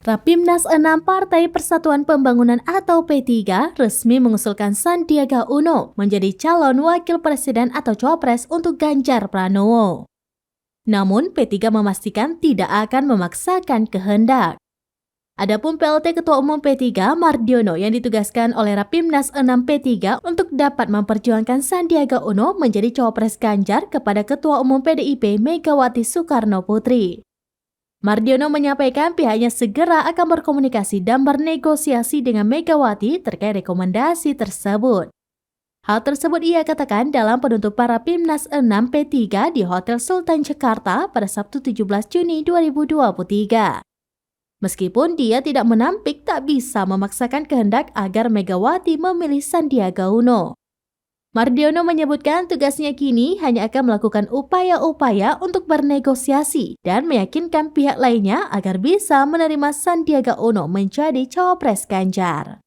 Rapimnas 6 Partai Persatuan Pembangunan atau P3 resmi mengusulkan Sandiaga Uno menjadi calon wakil presiden atau cawapres untuk Ganjar Pranowo. Namun P3 memastikan tidak akan memaksakan kehendak. Adapun PLT Ketua Umum P3 Mardiono yang ditugaskan oleh Rapimnas 6 P3 untuk dapat memperjuangkan Sandiaga Uno menjadi cawapres Ganjar kepada Ketua Umum PDIP Megawati Soekarno Putri. Mardiono menyampaikan pihaknya segera akan berkomunikasi dan bernegosiasi dengan Megawati terkait rekomendasi tersebut. Hal tersebut ia katakan dalam penutupan Rapimnas 6 P3 di Hotel Sultan Jakarta pada Sabtu 17 Juni 2023. Meskipun dia tidak menampik tak bisa memaksakan kehendak agar Megawati memilih Sandiaga Uno. Mardiono menyebutkan tugasnya kini hanya akan melakukan upaya-upaya untuk bernegosiasi dan meyakinkan pihak lainnya agar bisa menerima Sandiaga Uno menjadi cawapres Ganjar.